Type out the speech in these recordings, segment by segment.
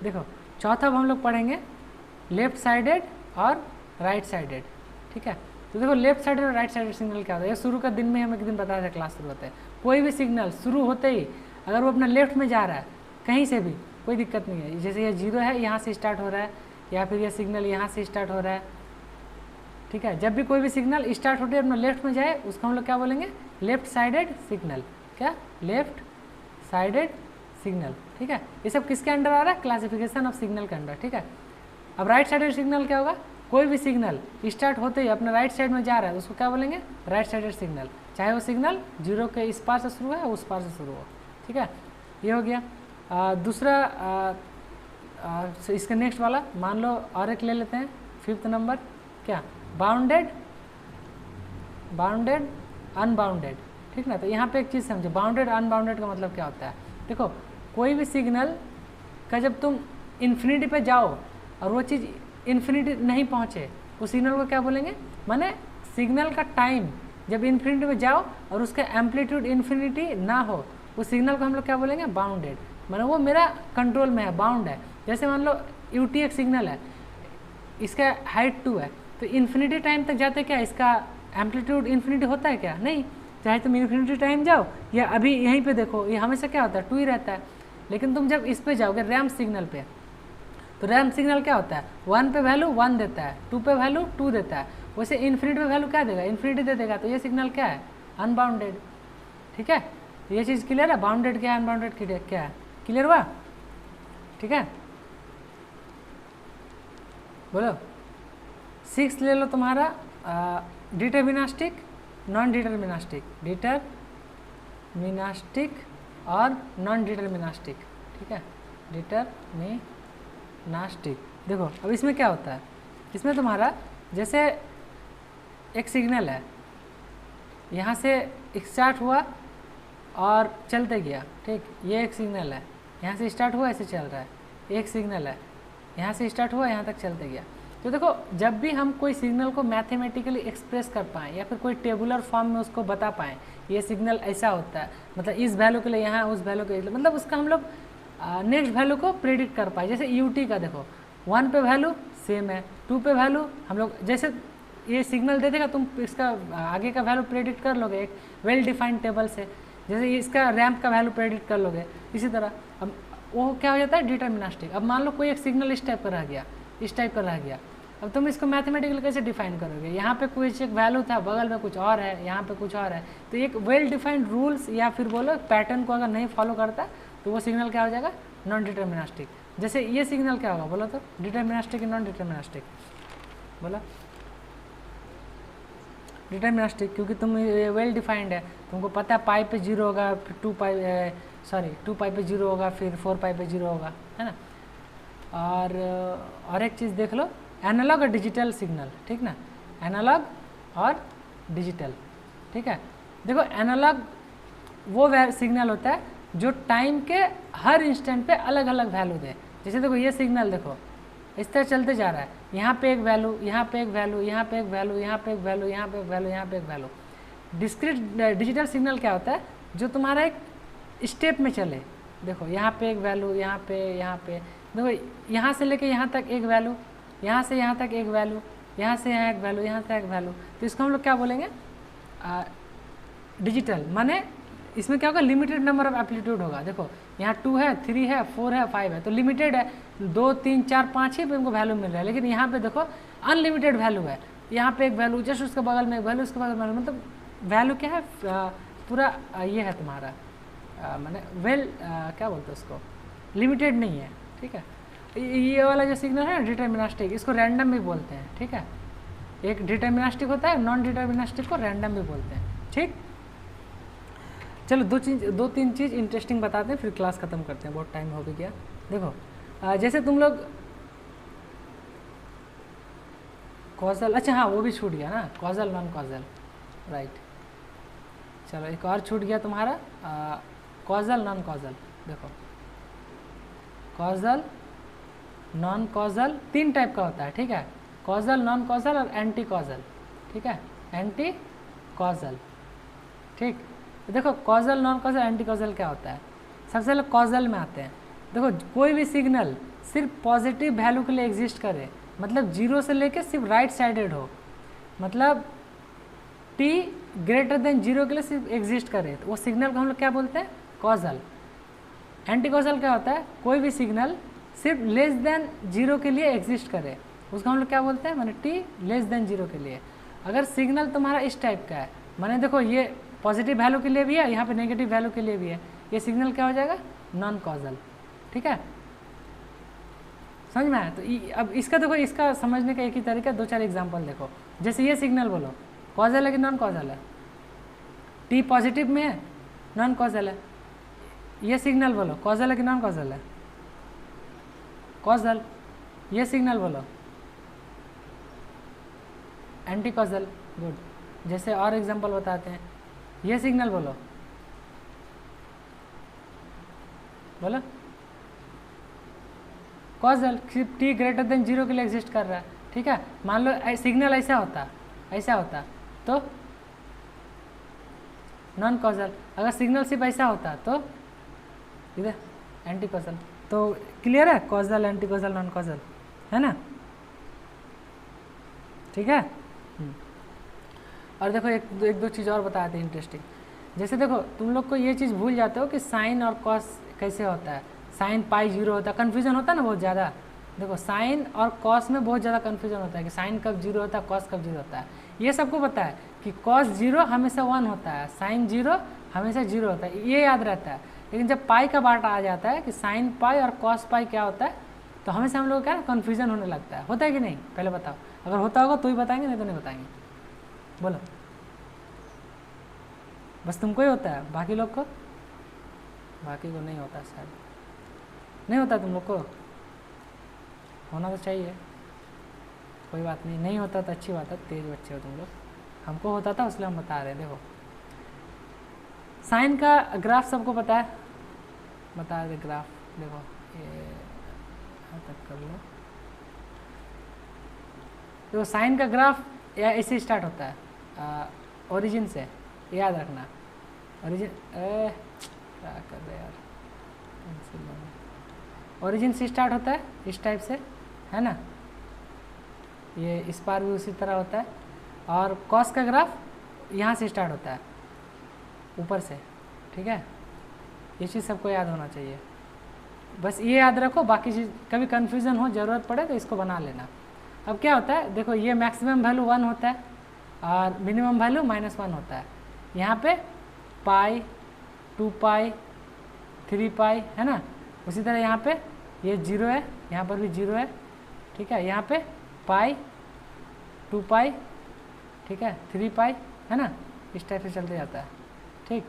देखो चौथा हम लोग पढ़ेंगे लेफ्ट साइडेड और राइट साइडेड, ठीक है। तो देखो लेफ्ट साइडेड और राइट साइडेड सिग्नल क्या होता है, ये शुरू का दिन में हम एक दिन बताया था, क्लास शुरू होता है, कोई भी सिग्नल शुरू होते ही अगर वो अपना लेफ्ट में जा रहा है कहीं से भी कोई दिक्कत नहीं है, जैसे ये 0 है यहाँ से स्टार्ट हो रहा है, या फिर ये सिग्नल यहाँ से स्टार्ट हो रहा है, ठीक है। जब भी कोई भी सिग्नल स्टार्ट होते अपना लेफ्ट में जाए उसको हम लोग क्या बोलेंगे, लेफ्ट साइडेड सिग्नल, क्या, लेफ्ट साइडेड सिग्नल, ठीक है। ये सब किसके अंडर आ रहा है, क्लासिफिकेशन ऑफ सिग्नल के अंडर, ठीक है। अब राइट साइडेड सिग्नल क्या होगा, कोई भी सिग्नल स्टार्ट होते ही अपना राइट साइड में जा रहा है उसको क्या बोलेंगे, राइट साइडेड सिग्नल, चाहे वो सिग्नल 0 के इस पार से शुरू है उस पार से शुरू हो, ठीक है। ये हो गया। दूसरा इसका नेक्स्ट वाला मान लो और एक ले लेते हैं, 5th नंबर, क्या, बाउंडेड, बाउंडेड अनबाउंडेड, ठीक ना। तो यहाँ पे एक चीज़ समझो, बाउंडेड अनबाउंडेड का मतलब क्या होता है। देखो कोई भी सिग्नल का जब तुम इन्फिनिटी पे जाओ और वो चीज़ इन्फिनिटी नहीं पहुँचे उस सिग्नल को क्या बोलेंगे, माने सिग्नल का टाइम जब इन्फिनिटी पे जाओ और उसका एम्पलीट्यूड इन्फिनिटी ना हो उस सिग्नल को हम लोग क्या बोलेंगे, बाउंडेड, माने वो मेरा कंट्रोल में है, बाउंड है। जैसे मान लो UT एक सिग्नल है, इसका हाइट 2 है, तो इन्फिनिटी टाइम तक जाते क्या इसका एम्पलीट्यूड इन्फिनिटी होता है क्या, नहीं, चाहे तुम इन्फिनिटी टाइम जाओ या अभी यहीं पे देखो ये हमेशा क्या होता है 2 ही रहता है। लेकिन तुम जब इस पे जाओगे रैम्प सिग्नल पे, तो रैम्प सिग्नल क्या होता है, 1 पे वैल्यू 1 देता है, 2 पे वैल्यू 2 देता है, वैसे इन्फिनिटी पे वैल्यू क्या देगा, इन्फिनिटी दे देगा। तो ये सिग्नल क्या है, अनबाउंडेड, ठीक है। ये चीज़ क्लियर है, बाउंडेड क्या है, अनबाउंडेड क्या है, क्लियर हुआ, ठीक है। बोलो 6 ले लो तुम्हारा डिटरमिनिस्टिक, नॉन डिटरमिनिस्टिक, डिटरमिनिस्टिक और नॉन डिटरमिनिस्टिक, ठीक है, डिटरमिनिस्टिक। देखो अब इसमें क्या होता है, इसमें तुम्हारा जैसे एक सिग्नल है यहाँ से स्टार्ट हुआ और चलते गया, ठीक, ये एक सिग्नल है यहाँ से स्टार्ट हुआ ऐसे चल रहा है, एक सिग्नल है यहाँ से स्टार्ट हुआ यहाँ तक चलते गया। तो देखो जब भी हम कोई सिग्नल को मैथमेटिकली एक्सप्रेस कर पाएँ या फिर कोई टेबुलर फॉर्म में उसको बता पाएँ, ये सिग्नल ऐसा होता है, मतलब इस वैल्यू के लिए यहाँ, उस वैल्यू के लिए, मतलब उसका हम लोग नेक्स्ट वैल्यू को प्रेडिक्ट कर पाए। जैसे UT का देखो 1 पे वैल्यू सेम है, 2 पे वैल्यू हम लोग जैसे ये सिग्नल दे देगा तुम इसका आगे का वैल्यू प्रेडिक्ट कर लोगे एक वेल डिफाइंड टेबल से, जैसे इसका रैम्प का वैल्यू प्रेडिक्ट कर लोगे, इसी तरह अब वो क्या हो जाता है, डिटरमिनिस्टिक। अब मान लो कोई एक सिग्नल इस टाइप का रह गया, इस टाइप का रह गया, अब तुम इसको मैथमेटिकली कैसे डिफाइन करोगे, यहाँ पे कुछ एक वैल्यू था, बगल में कुछ और है, यहाँ पे कुछ और है, तो एक वेल डिफाइंड रूल्स या फिर बोलो पैटर्न को अगर नहीं फॉलो करता तो वो सिग्नल क्या हो जाएगा, नॉन डिटरमिनिस्टिक। जैसे ये सिग्नल क्या होगा बोलो तो, डिटरमिनिस्टिक या नॉन डिटरमिनिस्टिक, बोलो डिटरमिनिस्टिक, क्योंकि तुम वेल डिफाइंड है, तुमको पता है पाई पे 0 होगा, फिर 2 पाई पे 0 होगा, फिर 4 पाई पे 0 होगा, है ना। और एक चीज़ देख लो, एनालॉग और डिजिटल सिग्नल, ठीक ना, एनालॉग और डिजिटल, ठीक है। देखो एनालॉग वो सिग्नल होता है जो टाइम के हर इंस्टेंट पे अलग अलग वैल्यू दे। जैसे देखो ये सिग्नल देखो इस तरह चलते जा रहा है, यहाँ पे एक वैल्यू, यहाँ पे एक वैल्यू, यहाँ पे एक वैल्यू, यहाँ पे एक वैल्यू, यहाँ पे एक वैल्यू, यहाँ पे एक वैल्यू। डिस्क्रीट डिजिटल सिग्नल क्या होता है, जो तुम्हारा एक स्टेप में चले, देखो यहाँ पे एक वैल्यू, यहाँ पे देखो यहाँ से लेके यहाँ तक एक वैल्यू, यहाँ से यहाँ तक एक वैल्यू, यहाँ से यहाँ एक वैल्यू, यहाँ से एक वैल्यू, तो इसको हम लोग क्या बोलेंगे, डिजिटल। माने इसमें क्या होगा, लिमिटेड नंबर ऑफ एम्पलीट्यूड होगा। देखो यहाँ 2 है, 3 है, 4 है, 5 है, तो लिमिटेड है, 2, 3, 4, 5 ही पे हमको वैल्यू मिल रहा है। लेकिन यहाँ पे देखो अनलिमिटेड वैल्यू है, यहाँ पे एक वैल्यू, जस्ट उसके बगल में एक वैल्यू, उसके बगल में, मतलब वैल्यू क्या है, पूरा ये है तुम्हारा, माने वेल क्या बोलते हैं उसको, लिमिटेड नहीं है, ठीक है। ये वाला जो सिग्नल है डिटरमिनिस्टिक, इसको रैंडम भी बोलते हैं, ठीक है। एक डिटरमिनिस्टिक होता है, नॉन डिटरमिनिस्टिक को रैंडम भी बोलते हैं, ठीक। चलो 2-3 चीज़ इंटरेस्टिंग बताते हैं, फिर क्लास खत्म करते हैं, बहुत टाइम हो भी गया। देखो जैसे तुम लोग कॉजल, अच्छा हाँ वो भी छूट गया ना, कॉजल नॉन कॉजल, राइट। चलो एक और छूट गया तुम्हारा, कॉजल नॉन कॉजल। देखो कॉजल नॉन कॉजल 3 टाइप का होता है, ठीक है, कॉजल, नॉन कॉजल और एंटी कॉजल, ठीक है, एंटी कॉजल, ठीक। देखो causal, non causal, anti causal क्या होता है, सबसे पहले कॉजल में आते हैं। देखो कोई भी सिग्नल सिर्फ पॉजिटिव वैल्यू के लिए एग्जिस्ट करे, मतलब जीरो से लेके सिर्फ राइट साइडेड हो, मतलब t ग्रेटर देन जीरो के लिए सिर्फ एग्जिस्ट करे, तो वो सिग्नल को हम लोग क्या बोलते हैं? कॉजल। एंटी कॉजल क्या होता है? कोई भी सिग्नल सिर्फ लेस देन जीरो के लिए एग्जिस्ट करे, उसको हम लोग क्या बोलते हैं? माने t लेस देन जीरो के लिए। अगर सिग्नल तुम्हारा इस टाइप का है, माने देखो ये पॉजिटिव वैल्यू के लिए भी है, यहाँ पे नेगेटिव वैल्यू के लिए भी है, ये सिग्नल क्या हो जाएगा? Non causal. ठीक है, समझ में आया? तो अब इसका देखो, इसका समझने का एक ही तरीका, दो चार एग्जांपल देखो। जैसे ये सिग्नल बोलो कॉजल है कि नॉन कॉजल है? टी पॉजिटिव में है, नॉन कॉजल है। ये सिग्नल बोलो कॉजल है कि नॉन कॉजल है? कॉजल। ये सिग्नल बोलो एंटी कॉजल। गुड। जैसे और एग्जांपल बताते हैं, ये सिग्नल बोलो, बोलो कॉजल, सिर्फ टी ग्रेटर देन जीरो के लिए एग्जिस्ट कर रहा है। ठीक है, मान लो सिग्नल ऐसा होता तो नॉन कॉजल। अगर सिग्नल सिर्फ ऐसा होता तो इधर एंटी कॉजल। तो क्लियर है? Causal, anti causal, non causal, है ना? ठीक है। और देखो एक दो चीज़ और बताते हैं इंटरेस्टिंग। जैसे देखो तुम लोग को ये चीज़ भूल जाते हो कि साइन और कॉस कैसे होता है। साइन पाई जीरो होता है, कन्फ्यूजन होता है ना बहुत ज़्यादा। देखो साइन और कॉस में बहुत ज़्यादा कन्फ्यूजन होता है कि साइन कब जीरो होता है, कॉस कब जीरो होता है। ये सबको पता है कि कॉस जीरो हमेशा 1 होता है, साइन जीरो हमेशा जीरो होता है, ये याद रहता है। लेकिन जब पाई का बात आ जाता है कि साइन पाई और कॉस पाई क्या होता है, तो हमेशा हम लोग क्या कन्फ्यूजन होने लगता है। होता है कि नहीं? पहले बताओ, अगर होता होगा तो ही बताएंगे, नहीं तो नहीं बताएंगे। बोलो, बस तुमको ही होता है, बाकी लोग को? बाकी को नहीं होता, शायद नहीं होता। तुम लोग को होना तो चाहिए, कोई बात नहीं। नहीं होता तो अच्छी बात है, तेज बच्चे हो तुम लोग। हमको होता था इसलिए हम बता रहे हैं। देखो साइन का ग्राफ सबको पता है, बता रहे ग्राफ। देखो ये यहाँ तक कर लो। तो साइन का ग्राफ ऐसे स्टार्ट होता है, ओरिजिन से, याद रखना। ओरिजिन क्या कर रहे यार, ओरिजिन से स्टार्ट होता है इस टाइप से, है ना? ये इस पार भी उसी तरह होता है। और कॉस का ग्राफ यहाँ से स्टार्ट होता है, ऊपर से। ठीक है, ये चीज़ सबको याद होना चाहिए। बस ये याद रखो, बाकी चीज़ कभी कन्फ्यूज़न हो, ज़रूरत पड़े तो इसको बना लेना। अब क्या होता है, देखो ये मैक्सिमम वैल्यू 1 होता है और मिनिमम वैल्यू -1 होता है। यहाँ पे पाई, 2 पाई, 3 पाई, है ना? उसी तरह यहाँ पे ये 0 है, यहाँ पर भी 0 है। ठीक है, यहाँ पे पाई, 2 पाई, ठीक है, 3 पाई, है ना? इस टाइप से चलते जाता है। ठीक,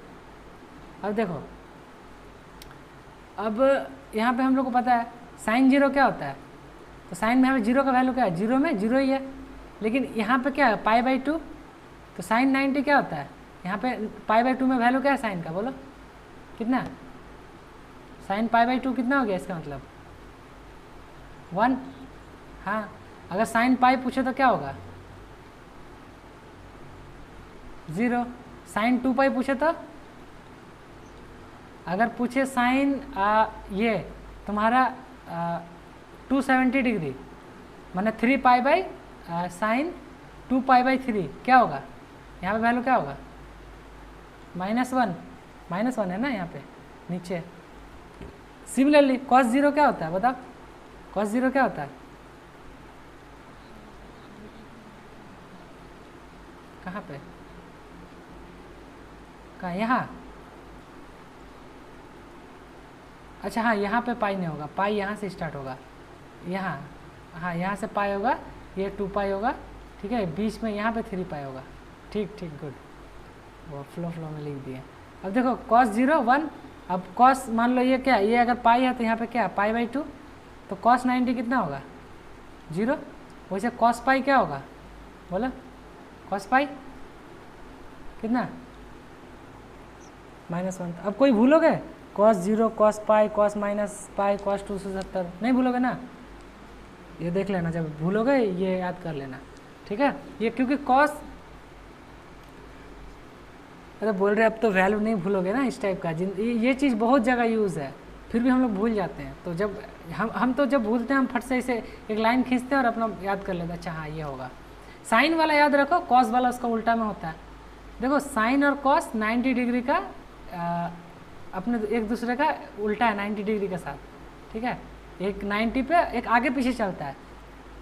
अब देखो, अब यहाँ पे हम लोग को पता है साइन जीरो क्या होता है। तो साइन में हमें जीरो का वैल्यू क्या है? जीरो में जीरो ही है। लेकिन यहाँ पे क्या है? पाई/2। तो साइन 90 क्या होता है? यहाँ पे पाई/2 में वैल्यू क्या है साइन का? बोलो कितना? साइन पाई/2 कितना हो गया इसका मतलब? 1। हाँ, अगर साइन पाई पूछे तो क्या होगा? 0। साइन 2 पाई पूछे तो? अगर पूछे साइन ये तुम्हारा 270 डिग्री, माने 3 पाई बाई साइन 2 पाई/3, क्या होगा? यहाँ पे वैल्यू क्या होगा? -1 है ना यहाँ पे नीचे। सिमिलरली cos 0 क्या होता है? बताओ, cos 0 क्या होता है? कहाँ पे? कहाँ? यहाँ? अच्छा हाँ, यहाँ पे पाई नहीं होगा, पाई यहाँ से स्टार्ट होगा, यहाँ। हाँ, यहाँ से पाई होगा, ये 2 पाई होगा। ठीक है, बीच में यहाँ पे 3 पाई होगा। ठीक, गुड, वो फ्लो में लिख दिए। अब देखो cos 0 1। अब cos मान लो ये क्या, ये अगर पाई है तो यहाँ पे क्या? पाई/2। तो cos 90 कितना होगा? 0। वैसे cos पाई क्या होगा? बोलो, cos पाई कितना? -1। अब कोई भूलोगे? cos 0, cos पाई, cos -पाई, cos 270 नहीं भूलोगे ना? ये देख लेना, जब भूलोगे ये याद कर लेना। ठीक है, ये क्योंकि cos, अरे बोल रहे अब तो वैल्यू नहीं भूलोगे ना, इस टाइप का। ये चीज़ बहुत जगह यूज़ है, फिर भी हम लोग भूल जाते हैं। तो जब हम तो जब भूलते हैं हम फट से इसे एक लाइन खींचते हैं और अपना याद कर लेते हैं, अच्छा हाँ ये होगा। साइन वाला याद रखो, कॉस वाला उसका उल्टा में होता है। देखो साइन और कॉस 90 डिग्री का अपने एक दूसरे का उल्टा है 90 डिग्री के साथ, ठीक है। एक 90 पे एक आगे पीछे चलता है,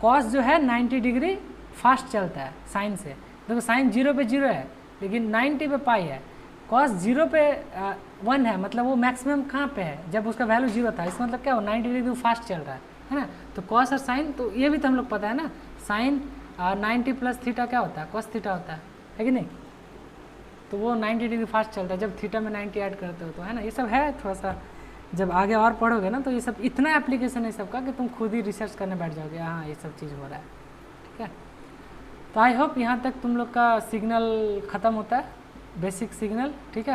कॉस जो है 90 डिग्री फास्ट चलता है साइन से। देखो साइन 0 पे 0 है लेकिन 90 पे पाई है, कॉस 0 पे 1 है, मतलब वो मैक्सिमम कहाँ पे है, जब उसका वैल्यू 0 था। इसका मतलब क्या हो, 90 डिग्री फास्ट चल रहा है ना। तो कॉस और साइन, तो ये भी तो हम लोग पता है ना, साइन 90 प्लस थीटा क्या होता है, कॉस थीटा होता है कि नहीं। तो वो 90 डिग्री फास्ट चलता है जब थीटा में 90 ऐड करते हो, तो है ना। ये सब है थोड़ा सा, जब आगे और पढ़ोगे ना तो ये सब इतना एप्लीकेशन है सबका कि तुम खुद ही रिसर्च करने बैठ जाओगे, हाँ ये सब चीज़ हो रहा है, ठीक है। तो आई होप यहाँ तक तुम लोग का सिग्नल ख़त्म होता है, बेसिक सिग्नल, ठीक है।